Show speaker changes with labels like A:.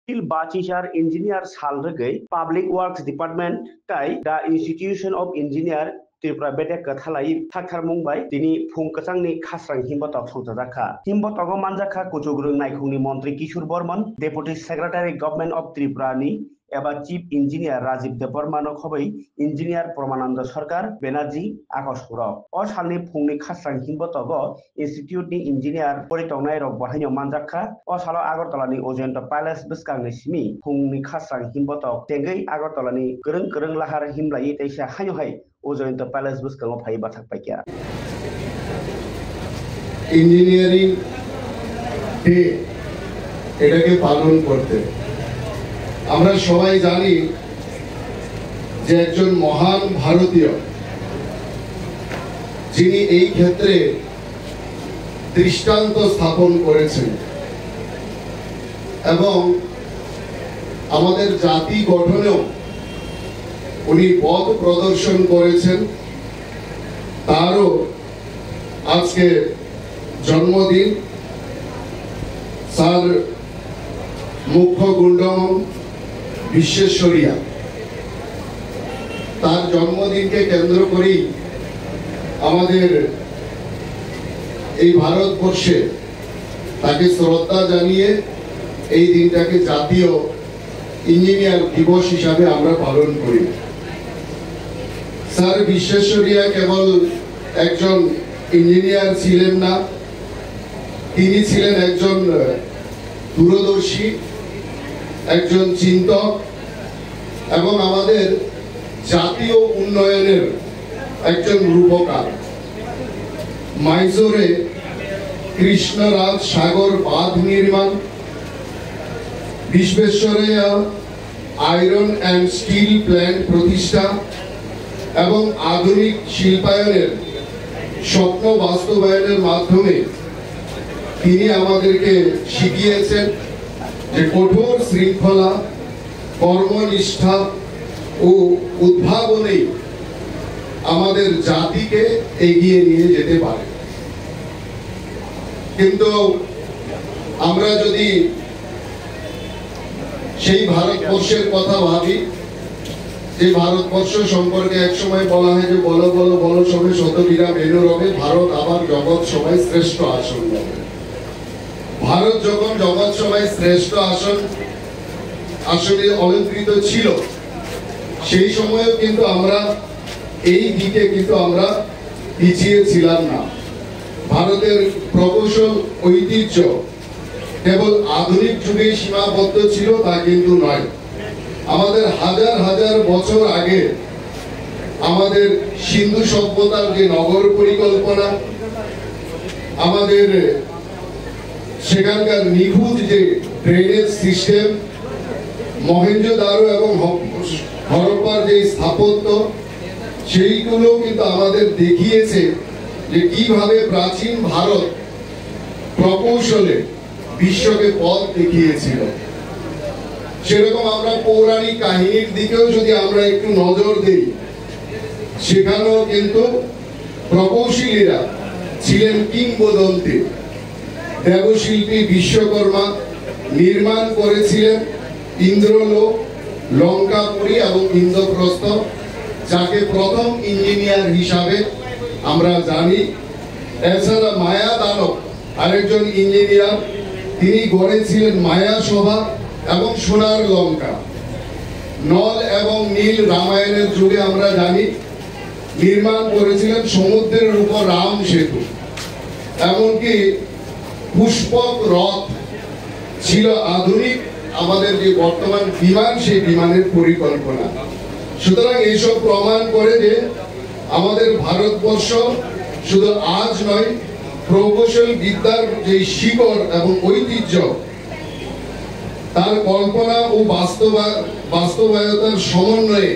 A: Bachelor Engineer Salrgai, Public Works Department, Tai, the Institution of Engineer, Tripura Bete Kathalai, Takar Mumbai, Dini Funkasangni Kasang Himbotok Sotaka. Himbotogo Manjaka Kuchugrung Naikuni Montri Kishur Borman, Deputy Secretary Government of Tripurani, Eba Chief Engineer Rajiv Debormano Khobai, Engineer Promananda Sarkar, Benaji, Akoshpura. Or Shalni Pungni Kasang Himbotogo, Institute ni Engineer, Poritonai of Bohino Manjaka, or Salo Agortolani Ojento Palace Biskang Simi, Pungni Kasang Himbotok, Tengai Agortolani, Kurung Lahar Himlai Tesha Hanohai, Ojento Palace Biskang of Haibatak Pakia.
B: Engineering Day, এটাকে পালন করতে আমরা সবাই জানি যে একজন মহান ভারতীয় যিনি এই ক্ষেত্রে দৃষ্টান্ত স্থাপন করেছেন এবং আমাদের জাতি গঠনেও উনি পথ প্রদর্শন করেছেন তারও আজকে জন্মদিন স্যার মুখ্য গুন্ডম বিশ্বেশ্বরিয়া তার জন্মদিনকে কেন্দ্র করেই আমাদের এই ভারতবর্ষে তাকে শ্রদ্ধা জানিয়ে এই দিনটাকে জাতীয় ইঞ্জিনিয়ার দিবস হিসাবে আমরা পালন করি। স্যার বিশ্বেশ্বরিয়া কেবল একজন ইঞ্জিনিয়ার ছিলেন না, তিনি ছিলেন একজন দূরদর্শী, একজন চিন্তক এবং আমাদের জাতীয় উন্নয়নের একজন রূপকার। মাইজোরে কৃষ্ণরাজ সাগর বাঁধ নির্মাণ, বিশ্বেশ্বরাইয়া আয়রন অ্যান্ড স্টিল প্ল্যান্ট প্রতিষ্ঠা এবং আধুনিক শিল্পায়নের স্বপ্ন বাস্তবায়নের মাধ্যমে তিনি আমাদেরকে শিখিয়েছেন যে কঠোর শৃঙ্খলা, কর্মনিষ্ঠা ও উদ্ভাবনেই আমাদের জাতিকে এগিয়ে নিয়ে যেতে পারে। কিন্তু আমরা যদি সেই ভারতবর্ষের কথা ভাবি, যে ভারতবর্ষ সম্পর্কে একসময় বলা হয় যে বলো বলো বলো সবে শতবীরা বেনু রবে, ভারত আবার জগৎ সবাই শ্রেষ্ঠ আসন রবে। ভারত যখন জগৎ সবাই শ্রেষ্ঠ আসলে অলঙ্কৃত ছিল, সেই সময়েও কিন্তু আমরা এই দিকে কিন্তু আমরা পিছিয়ে ছিলাম না। ভারতের প্রকৌশল ঐতিহ্য কেবল আধুনিক যুগে সীমাবদ্ধ ছিল তা কিন্তু নয়। আমাদের হাজার হাজার বছর আগে আমাদের সিন্ধু সভ্যতার যে নগর পরিকল্পনা, আমাদের সেখানকার নিখুঁত যে ড্রেনেজ সিস্টেম, মহেঞ্জোদারো এবং হরপ্পার যে স্থাপত্য, সেইগুলো কিন্তু আমাদের দেখিয়েছে যে কিভাবে প্রাচীন ভারত প্রকৌশলে বিশ্বকে পথ দেখিয়েছিল। সেরকম আমরা পৌরাণিক কাহিনীর দিকেও যদি আমরা একটু নজর দিই, সেখানেও কিন্তু প্রকৌশলীরা ছিলেন কিংবদন্তি। দেবশিল্পী বিশ্বকর্মা নির্মাণ করেছিলেন ইন্দ্রলোক, লঙ্কাপুরী এবং ইন্দ্রপ্রস্থ, যাকে প্রথম ইঞ্জিনিয়ার হিসাবে আমরা জানি। এছাড়া মায়া দানব আরেকজন ইঞ্জিনিয়ার, তিনি গড়েছিলেন মায়া সভা এবং সোনার লঙ্কা। নল এবং নীল রামায়ণের যুগে আমরা জানি নির্মাণ করেছিলেন সমুদ্রের উপর রাম সেতু। এমনকি পুষ্পক রথ ছিল আধুনিক আমাদের যে বর্তমান বিমান, সেই বিমানের পরিকল্পনা। সুতরাং এইসব প্রমাণ করে যে আমাদের ভারতবর্ষ শুধু আজ নয়, প্রকৌশল বিদ্যার যে শিকড় এবং ঐতিহ্য, তার কল্পনা ও বাস্তবায়তার সমন্বয়ে